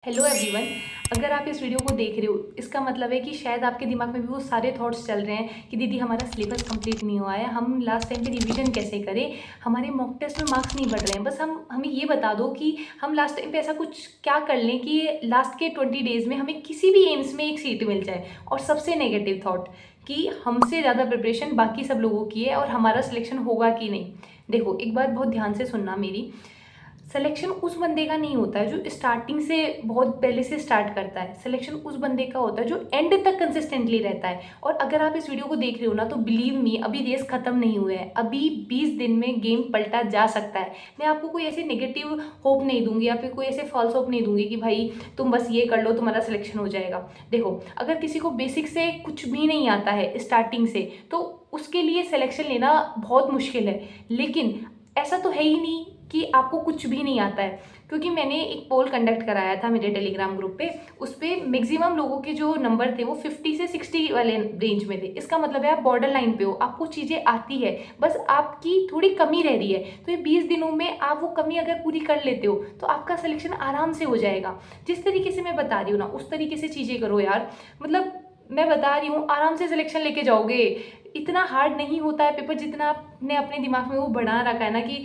Hello everyone. अगर आप इस वीडियो को देख रहे हो, इसका मतलब है कि शायद आपके दिमाग में भी वो सारे थॉट्स चल रहे हैं कि दीदी हमारा सिलेबस कंप्लीट नहीं हुआ है, हम लास्ट टाइम पे रिवीजन कैसे करें, हमारे मॉक टेस्ट में मार्क्स नहीं बढ़ रहे हैं। बस हमें ये बता दो कि हम लास्ट टाइम पे ऐसा कुछ क्या कर लें कि लास्ट के 20 डेज़ में हमें किसी भी एम्स में एक सीट मिल जाए। और सबसे नेगेटिव थॉट कि हमसे ज़्यादा प्रिपरेशन बाकी सब लोगों की है और हमारा सिलेक्शन होगा कि नहीं। देखो, एक बात बहुत ध्यान से सुनना मेरी। सिलेक्शन उस बंदे का नहीं होता है जो स्टार्टिंग से बहुत पहले से स्टार्ट करता है। सिलेक्शन उस बंदे का होता है जो एंड तक कंसिस्टेंटली रहता है। और अगर आप इस वीडियो को देख रहे हो ना, तो बिलीव मी, अभी रेस खत्म नहीं हुए हैं। अभी 20 दिन में गेम पलटा जा सकता है। मैं आपको कोई ऐसे नेगेटिव होप नहीं दूंगी या फिर कोई ऐसे फॉल्स होप नहीं दूंगी कि भाई तुम बस ये कर लो तुम्हारा सिलेक्शन हो जाएगा। देखो, अगर किसी को बेसिक से कुछ भी नहीं आता है स्टार्टिंग से, तो उसके लिए सिलेक्शन लेना बहुत मुश्किल है। लेकिन ऐसा तो है ही नहीं कि आपको कुछ भी नहीं आता है, क्योंकि मैंने एक पोल कंडक्ट कराया था मेरे टेलीग्राम ग्रुप पे। उस पर मैक्सिमम लोगों के जो नंबर थे वो 50 से 60 वाले रेंज में थे। इसका मतलब है आप बॉर्डर लाइन पे हो, आपको चीज़ें आती है, बस आपकी थोड़ी कमी रह रही है। तो ये 20 दिनों में आप वो कमी अगर पूरी कर लेते हो तो आपका सिलेक्शन आराम से हो जाएगा। जिस तरीके से मैं बता रही हूँ ना, उस तरीके से चीज़ें करो यार। मतलब मैं बता रही हूँ, आराम से सिलेक्शन लेके जाओगे। इतना हार्ड नहीं होता है पेपर जितना आपने अपने दिमाग में वो बना रखा है ना कि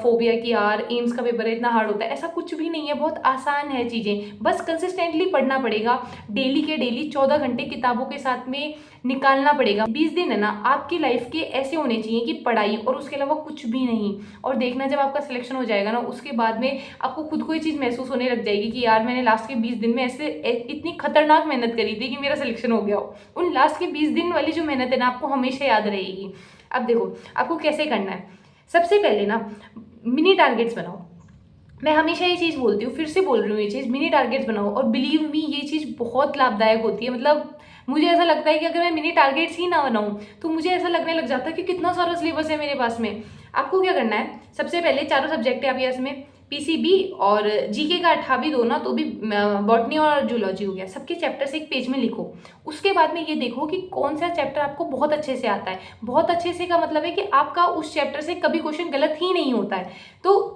फोबिया की यार एम्स का पेपर है इतना हार्ड होता है। ऐसा कुछ भी नहीं है, बहुत आसान है चीज़ें। बस कंसिस्टेंटली पढ़ना पड़ेगा, डेली के डेली 14 घंटे किताबों के साथ में निकालना पड़ेगा। 20 दिन है ना आपकी लाइफ के ऐसे होने चाहिए कि पढ़ाई और उसके अलावा कुछ भी नहीं। और देखना, जब आपका सिलेक्शन हो जाएगा ना, उसके बाद में आपको खुद को ये चीज़ महसूस होने लग जाएगी कि यार मैंने लास्ट के 20 दिन में ऐसे इतनी खतरनाक मेहनत करी थी कि मेरा सिलेक्शन हो गया हो। उन लास्ट के 20 दिन वाली जो मेहनत है ना, आपको हमेशा याद रहेगी। अब देखो आपको कैसे करना है। सबसे पहले ना मिनी टारगेट्स बनाओ। मैं हमेशा ये चीज़ बोलती हूँ, फिर से बोल रही हूँ ये चीज़, मिनी टारगेट्स बनाओ। और बिलीव मी, ये चीज़ बहुत लाभदायक होती है। मतलब मुझे ऐसा लगता है कि अगर मैं मिनी टारगेट्स ही ना बनाऊँ तो मुझे ऐसा लगने लग जाता है कि कितना सारा सिलेबस है मेरे पास में। आपको क्या करना है, सबसे पहले चारों सब्जेक्ट है आपके इसमें, पीसीबी और जीके का 8 भी दो ना, तो भी बॉटनी और जूलॉजी हो गया। सबके चैप्टर्स एक पेज में लिखो। उसके बाद में ये देखो कि कौन सा चैप्टर आपको बहुत अच्छे से आता है। बहुत अच्छे से का मतलब है कि आपका उस चैप्टर से कभी क्वेश्चन गलत ही नहीं होता है। तो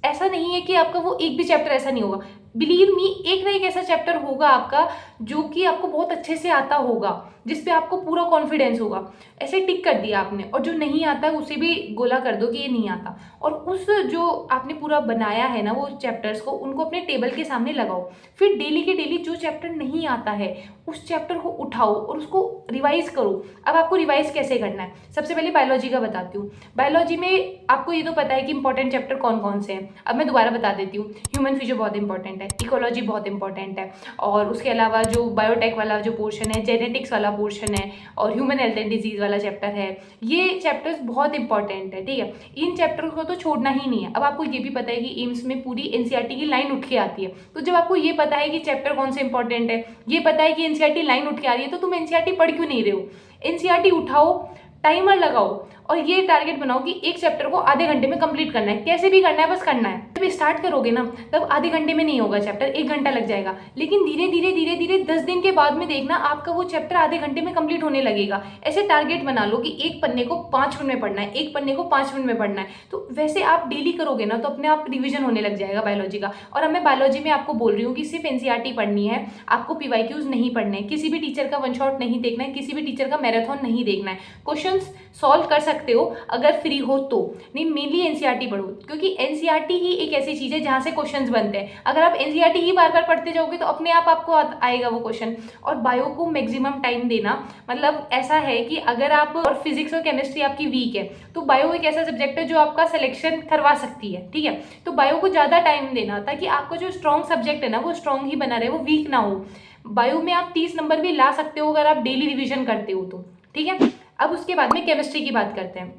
ऐसा नहीं है कि आपका वो एक भी चैप्टर ऐसा नहीं होगा। बिलीव मी, एक ना एक ऐसा चैप्टर होगा आपका जो कि आपको बहुत अच्छे से आता होगा, जिस पे आपको पूरा कॉन्फिडेंस होगा। ऐसे टिक कर दिया आपने, और जो नहीं आता है उसे भी गोला कर दो कि ये नहीं आता। और उस जो आपने पूरा बनाया है ना वो चैप्टर्स को, उनको अपने टेबल के सामने लगाओ। फिर डेली के डेली जो चैप्टर नहीं आता है उस चैप्टर को उठाओ और उसको रिवाइज करो। अब आपको रिवाइज कैसे करना है, सबसे पहले बायोलॉजी का बताती हूँ। बायोलॉजी में आपको ये तो पता है कि इंपॉर्टेंट चैप्टर कौन कौन से हैं। अब मैं दोबारा बता देती हूँ। ह्यूमन फिजियो बहुत इंपॉर्टेंट है, इकोलॉजी बहुत इंपॉर्टेंट है, और उसके अलावा जो बायोटेक वाला जो पोर्शन है, जेनेटिक्स वाला पोर्शन है, और ह्यूमन हेल्थ एंड डिजीज वाला चैप्टर है। ये चैप्टर्स बहुत इंपॉर्टेंट है, ठीक है। इन चैप्टर्स को तो छोड़ना ही नहीं है। अब आपको ये भी पता है कि एम्स में पूरी एनसीईआरटी की लाइन उठ के आती है। तो जब आपको ये पता है कि चैप्टर कौन से इंपॉर्टेंट है, ये पता है कि एनसीईआरटी लाइन उठ के आ रही है, तो तुम एनसीईआरटी पढ़ क्यों नहीं रहे हो। एनसीईआरटी उठाओ, टाइमर लगाओ, और ये टारगेट बनाओ कि एक चैप्टर को आधे घंटे में कंप्लीट करना है। कैसे भी करना है, बस करना है। जब स्टार्ट करोगे ना, तब आधे घंटे में नहीं होगा चैप्टर, 1 घंटा लग जाएगा। लेकिन धीरे धीरे धीरे धीरे 10 दिन के बाद में देखना आपका वो चैप्टर आधे घंटे में कंप्लीट होने लगेगा। ऐसे टारगेट बना लो कि एक पन्ने को 5 मिनट में पढ़ना है, एक पन्ने को 5 मिनट में पढ़ना है। तो वैसे आप डेली करोगे ना, तो अपने आप रिविजन होने लग जाएगा बायोलॉजी का। और अब मैं बायोलॉजी में आपको बोल रही हूँ कि सिर्फ एनसीईआरटी पढ़नी है, आपको पीवाईक्यूज नहीं पढ़ने हैं, किसी भी टीचर का वन शॉट नहीं देखना है, किसी भी टीचर का मैराथन नहीं देखना है। क्वेश्चन सॉल्व कर सकते हो अगर फ्री हो तो, नहीं मेनली एनसीईआरटी पढ़ो, क्योंकि एनसीईआरटी ही एक ऐसी चीज है जहां से क्वेश्चंस बनते हैं। अगर आप एनसीईआरटी ही बार बार पढ़ते जाओगे तो अपने आप आपको आएगा वो क्वेश्चन। और बायो को मैक्सिमम टाइम देना, मतलब ऐसा है कि अगर आप, और फिजिक्स और केमिस्ट्री आपकी वीक है, तो बायो एक ऐसा सब्जेक्ट है जो आपका सिलेक्शन करवा सकती है, ठीक है। तो बायो को ज्यादा टाइम देना ताकि आपका जो स्ट्रॉन्ग सब्जेक्ट है ना वो स्ट्रॉन्ग ही बना रहे, वो वीक ना हो। बायो में आप 30 नंबर भी ला सकते हो अगर आप डेली रिविजन करते हो तो, ठीक है। अब उसके बाद में केमिस्ट्री की बात करते हैं।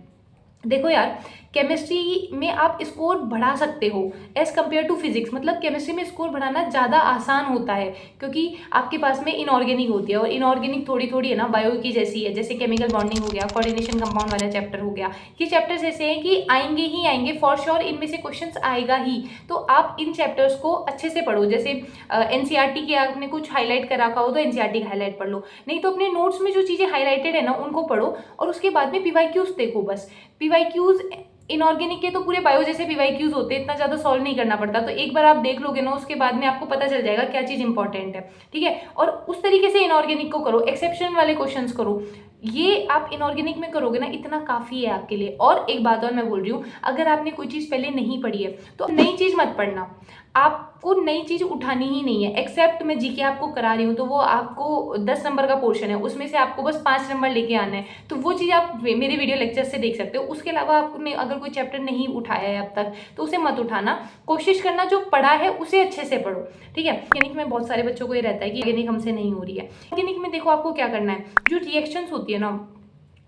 देखो यार, केमिस्ट्री में आप स्कोर बढ़ा सकते हो एज कम्पेयर टू फिजिक्स। मतलब केमिस्ट्री में स्कोर बढ़ाना ज़्यादा आसान होता है, क्योंकि आपके पास में इनऑर्गेनिक होती है, और इनऑर्गेनिक थोड़ी थोड़ी है ना बायो की जैसी है। जैसे केमिकल बॉन्डिंग हो गया, कोऑर्डिनेशन कंपाउंड वाला चैप्टर हो गया। ये चैप्टर्स ऐसे हैं कि आएंगे ही आएंगे फॉर श्योर, इनमें से क्वेश्चंस आएगा ही। तो आप इन चैप्टर्स को अच्छे से पढ़ो। जैसे एनसीईआरटी के आपने कुछ हाईलाइट करा हो तो एनसीईआरटी का हाईलाइट पढ़ लो, नहीं तो अपने नोट्स में जो चीज़ें हाईलाइटेड है ना उनको पढ़ो। और उसके बाद में पीवाईक्यूज देखो। बस पीवाईक्यूज इनऑर्गेनिक के तो पूरे बायो जैसे पीवाईक्यूज होते हैं, इतना ज़्यादा सॉल्व नहीं करना पड़ता। तो एक बार आप देख लोगे ना, उसके बाद में आपको पता चल जाएगा क्या चीज़ इंपॉर्टेंट है, ठीक है। और उस तरीके से इनऑर्गेनिक को करो, एक्सेप्शन वाले क्वेश्चंस करो। ये आप इनऑर्गेनिक में करोगे ना, इतना काफ़ी है आपके लिए। और एक बात और मैं बोल रही हूँ, अगर आपने कोई चीज़ पहले नहीं पढ़ी है तो नई चीज़ मत पढ़ना, आपको नई चीज़ उठानी ही नहीं है। एक्सेप्ट मैं जीके आपको करा रही हूँ तो वो आपको 10 नंबर का पोर्शन है, उसमें से आपको बस 5 नंबर लेके आना है, तो वो चीज़ आप मेरे वीडियो लेक्चर से देख सकते हो। उसके अलावा आपने अगर कोई चैप्टर नहीं उठाया है अब तक तो उसे मत उठाना, कोशिश करना जो पढ़ा है उसे अच्छे से पढ़ो, ठीक है। ऑर्गेनिक में बहुत सारे बच्चों को ये रहता है कि ऑर्गेनिक हमसे नहीं हो रही है। ऑर्गेनिक में देखो आपको क्या करना है, जो रिएक्शंस होती है ना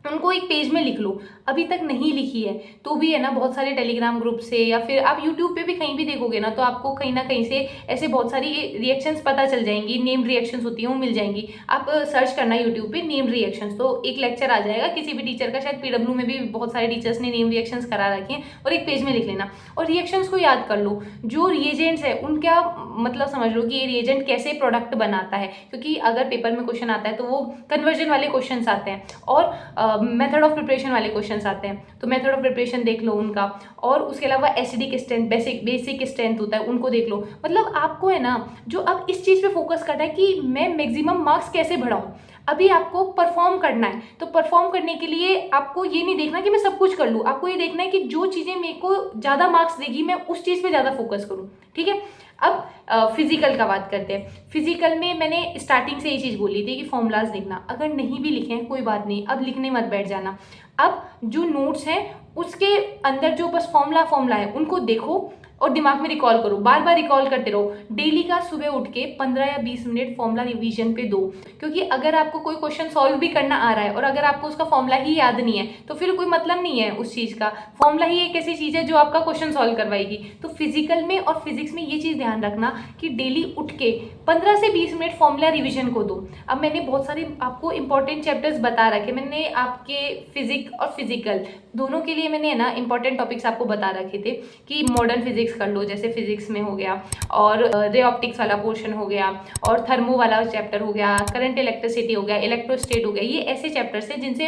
उनको एक पेज में लिख लो। अभी तक नहीं लिखी है तो भी है ना, बहुत सारे टेलीग्राम ग्रुप से या फिर आप यूट्यूब पे भी कहीं भी देखोगे ना, तो आपको कहीं ना कहीं से ऐसे बहुत सारी रिएक्शंस पता चल जाएंगी। नेम्ड रिएक्शंस होती हैं वो मिल जाएंगी, आप सर्च करना यूट्यूब पे नेम्ड रिएक्शंस, तो एक लेक्चर आ जाएगा किसी भी टीचर का। शायद पीडब्ल्यू में भी बहुत सारे टीचर्स ने नेम रिएक्शंस करा रखे हैं, और एक पेज में लिख लेना और रिएक्शंस को याद कर लो। जो रिएजेंट्स है उनका मतलब समझ लो कि ये रिएजेंट कैसे प्रोडक्ट बनाता है, क्योंकि अगर पेपर में क्वेश्चन आता है तो वो कन्वर्जन वाले क्वेश्चन आते हैं और मेथड ऑफ प्रिपरेशन वाले क्वेश्चंस आते हैं, तो मेथड ऑफ प्रिपरेशन देख लो उनका। और उसके अलावा एसिडिक स्ट्रेंथ, बेसिक स्ट्रेंथ होता है, उनको देख लो। मतलब आपको है ना, जो अब इस चीज़ पे फोकस करना है कि मैं मैक्सिमम मार्क्स कैसे बढ़ाऊँ। अभी आपको परफॉर्म करना है, तो परफॉर्म करने के लिए आपको ये नहीं देखना कि मैं सब कुछ कर लूँ, आपको ये देखना है कि जो चीज़ें मेरे को ज़्यादा मार्क्स देगी मैं उस चीज़ पे ज़्यादा फोकस करूँ, ठीक है। अब फिजिकल का बात करते हैं। फिजिकल में मैंने स्टार्टिंग से ये चीज़ बोली थी कि फॉर्मूलाज लिखना, अगर नहीं भी लिखे हैं कोई बात नहीं, अब लिखने मत बैठ जाना। अब जो नोट्स हैं उसके अंदर जो बस फॉर्मूला है उनको देखो और दिमाग में रिकॉल करो, बार बार रिकॉल करते रहो। डेली का सुबह उठ के 15 या 20 मिनट फॉर्मूला रिवीजन पे दो, क्योंकि अगर आपको कोई क्वेश्चन सॉल्व भी करना आ रहा है और अगर आपको उसका फॉर्मूला ही याद नहीं है तो फिर कोई मतलब नहीं है उस चीज़ का। फॉर्मूला ही एक ऐसी चीज़ है जो आपका क्वेश्चन सॉल्व करवाएगी। तो फिजिकल में और फिजिक्स में ये चीज़ ध्यान रखना कि डेली उठ के 15 से 20 मिनट फॉर्मूला रिविजन को दो। अब मैंने बहुत सारे आपको इंपॉर्टेंट चैप्टर्स बता रखे, मैंने आपके फिजिक्स और फिजिकल दोनों के लिए मैंने ना इंपॉर्टेंट टॉपिक्स आपको बता रखे थे कि मॉडर्न फिजिक्स कर लो, जैसे फिजिक्स में हो गया, और रे ऑप्टिक्स वाला पोर्शन हो गया, और थर्मो वाला चैप्टर हो गया, करंट इलेक्ट्रिसिटी हो गया, इलेक्ट्रोस्टेट हो गया। ये ऐसे चैप्टर्स हैं जिनसे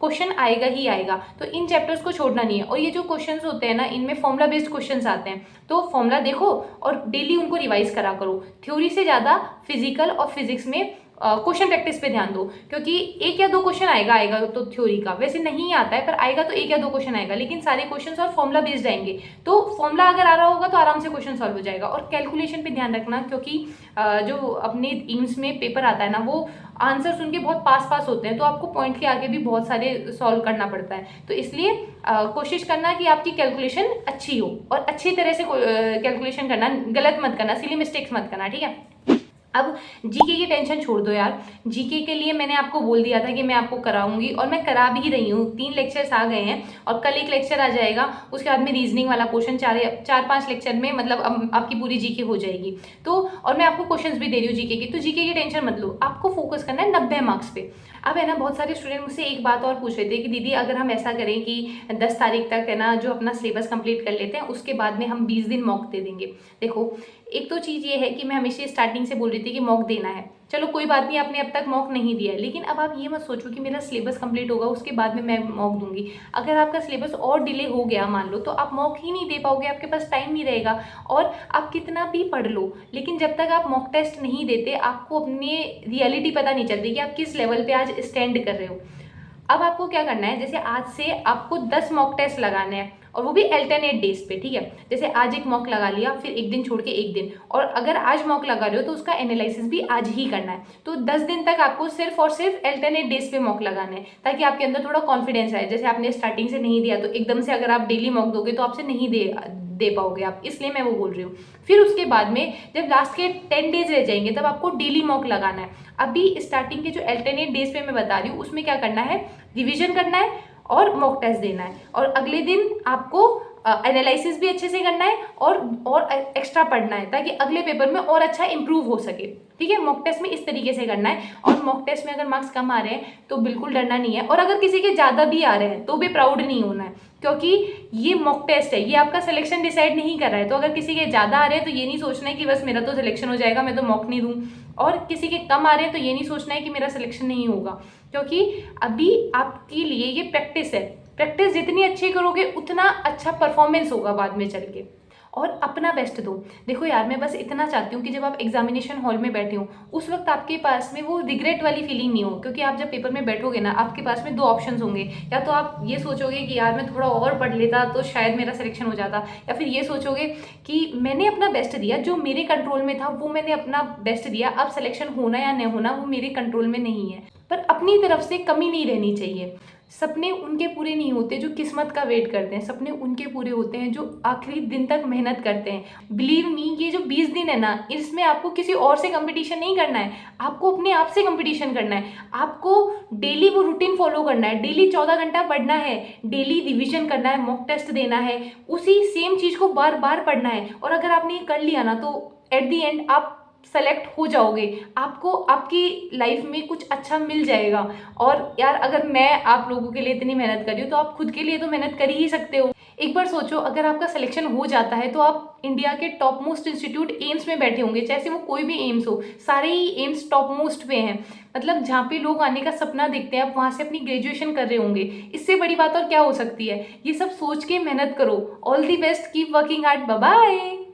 क्वेश्चन आएगा ही आएगा, तो इन चैप्टर्स को छोड़ना नहीं है। और ये जो क्वेश्चंस होते हैं ना, इनमें फॉर्मूला बेस्ड क्वेश्चंस आते हैं, तो फॉर्मूला देखो और डेली उनको रिवाइज करा करो। थ्योरी से ज़्यादा फिजिकल और फिजिक्स में क्वेश्चन प्रैक्टिस पे ध्यान दो, क्योंकि एक या दो क्वेश्चन आएगा तो थ्योरी का वैसे नहीं आता है, पर आएगा तो एक या दो क्वेश्चन आएगा, लेकिन सारे क्वेश्चंस और फॉर्मूला बेस्ड आएंगे। तो फॉर्मूला अगर आ रहा होगा तो आराम से क्वेश्चन सॉल्व हो जाएगा। और कैलकुलेशन पे ध्यान रखना, क्योंकि जो अपने एम्स में पेपर आता है ना, वो आंसर्स उनके बहुत पास होते हैं, तो आपको पॉइंट के आगे भी बहुत सारे सॉल्व करना पड़ता है। तो इसलिए कोशिश करना कि आपकी कैलकुलेशन अच्छी हो और अच्छी तरह से कैलकुलेशन करना, गलत मत करना, सिली मिस्टेक्स मत करना, ठीक है। अब जीके की टेंशन छोड़ दो यार, जीके के लिए मैंने आपको बोल दिया था कि मैं आपको कराऊंगी और मैं करा भी रही हूँ। 3 लेक्चर्स आ गए हैं और कल एक लेक्चर आ जाएगा, उसके बाद में रीजनिंग वाला पोर्शन 4-5 लेक्चर में मतलब आपकी पूरी जीके हो जाएगी। तो और मैं आपको क्वेश्चंस भी दे रही हूँ जीके की, तो जीके की टेंशन मत लो, आपको फोकस करना है 90 मार्क्स पे। अब है ना, बहुत सारे स्टूडेंट मुझसे एक बात और पूछ रहे थे कि दीदी अगर हम ऐसा करें कि 10 तारीख तक है ना जो अपना सिलेबस कंप्लीट कर लेते हैं, उसके बाद में हम 20 दिन मॉक दे देंगे। देखो, एक तो चीज़ ये है कि मैं हमेशा स्टार्टिंग से बोल रही थी कि मॉक देना है, चलो कोई बात नहीं, आपने अब तक मॉक नहीं दिया है, लेकिन अब आप ये मत सोचो कि मेरा सिलेबस कंप्लीट होगा उसके बाद में मैं मॉक दूंगी। अगर आपका सिलेबस और डिले हो गया मान लो, तो आप मॉक ही नहीं दे पाओगे, आपके पास टाइम नहीं रहेगा। और आप कितना भी पढ़ लो, लेकिन जब तक आप मॉक टेस्ट नहीं देते, आपको अपनी रियलिटी पता नहीं चलती कि आप किस लेवल पे आज स्टैंड कर रहे हो। अब आपको क्या करना है, जैसे आज से आपको 10 मॉक टेस्ट लगाने हैं, और वो भी अल्टरनेट डेज पे, ठीक है। जैसे आज एक मॉक लगा लिया, फिर एक दिन छोड़ के एक दिन, और अगर आज मॉक लगा रहे हो तो उसका एनालिसिस भी आज ही करना है। तो 10 दिन तक आपको सिर्फ और सिर्फ अल्टरनेट डेज पे मॉक लगाने हैं, ताकि आपके अंदर थोड़ा कॉन्फिडेंस आए। जैसे आपने स्टार्टिंग से नहीं दिया, तो एकदम से अगर आप डेली मॉक दोगे तो आपसे नहीं दे पाओगे आप, इसलिए मैं वो बोल रही हूँ। फिर उसके बाद में जब लास्ट के 10 डेज रह जाएंगे, तब आपको डेली मॉक लगाना है। अभी स्टार्टिंग के जो अल्टरनेट डेज पे मैं बता रही हूँ, उसमें क्या करना है, रिविजन करना है और मॉक टेस्ट देना है, और अगले दिन आपको एनालिसिस भी अच्छे से करना है और एक्स्ट्रा पढ़ना है, ताकि अगले पेपर में और अच्छा इंप्रूव हो सके, ठीक है। मॉक टेस्ट में इस तरीके से करना है। और मॉक टेस्ट में अगर मार्क्स कम आ रहे हैं तो बिल्कुल डरना नहीं है, और अगर किसी के ज़्यादा भी आ रहे हैं तो भी प्राउड नहीं होना है, क्योंकि ये मॉक टेस्ट है, ये आपका सिलेक्शन डिसाइड नहीं कर रहा है। तो अगर किसी के ज़्यादा आ रहे हैं तो ये नहीं सोचना है कि बस मेरा तो सिलेक्शन हो जाएगा, मैं तो मॉक नहीं दूँ, और किसी के कम आ रहे हैं तो ये नहीं सोचना है कि मेरा सिलेक्शन नहीं होगा, क्योंकि अभी आपके लिए ये प्रैक्टिस है। प्रैक्टिस जितनी अच्छी करोगे उतना अच्छा परफॉर्मेंस होगा बाद में चल के। और अपना बेस्ट दो। देखो यार, मैं बस इतना चाहती हूँ कि जब आप एग्जामिनेशन हॉल में बैठे हो उस वक्त आपके पास में वो रिग्रेट वाली फीलिंग नहीं हो, क्योंकि आप जब पेपर में बैठोगे ना, आपके पास में दो ऑप्शंस होंगे। या तो आप ये सोचोगे कि यार मैं थोड़ा और पढ़ लेता तो शायद मेरा सिलेक्शन हो जाता, या फिर ये सोचोगे कि मैंने अपना बेस्ट दिया, जो मेरे कंट्रोल में था वो मैंने अपना बेस्ट दिया, अब सिलेक्शन होना या नहीं होना वो मेरे कंट्रोल में नहीं है। पर अपनी तरफ से कमी नहीं रहनी चाहिए। सपने उनके पूरे नहीं होते जो किस्मत का वेट करते हैं, सपने उनके पूरे होते हैं जो आखिरी दिन तक मेहनत करते हैं। बिलीव मी, ये जो 20 दिन है ना, इसमें आपको किसी और से कंपटीशन नहीं करना है, आपको अपने आप से कंपटीशन करना है। आपको डेली वो रूटीन फॉलो करना है, डेली 14 घंटा पढ़ना है, डेली रिविजन करना है, मॉक टेस्ट देना है, उसी सेम चीज़ को बार बार पढ़ना है। और अगर आपने ये कर लिया ना तो एट दी एंड आप सेलेक्ट हो जाओगे, आपको आपकी लाइफ में कुछ अच्छा मिल जाएगा। और यार, अगर मैं आप लोगों के लिए इतनी मेहनत कर रही हूँ तो आप खुद के लिए तो मेहनत कर ही सकते हो। एक बार सोचो, अगर आपका सिलेक्शन हो जाता है तो आप इंडिया के टॉप मोस्ट इंस्टीट्यूट एम्स में बैठे होंगे, चाहे वो कोई भी एम्स हो, सारे ही एम्स टॉप मोस्ट पे हैं। मतलब जहाँ पे लोग आने का सपना देखते हैं, आप वहाँ से अपनी ग्रेजुएशन कर रहे होंगे। इससे बड़ी बात और क्या हो सकती है। ये सब सोच के मेहनत करो। All the best, keep working hard, bye bye.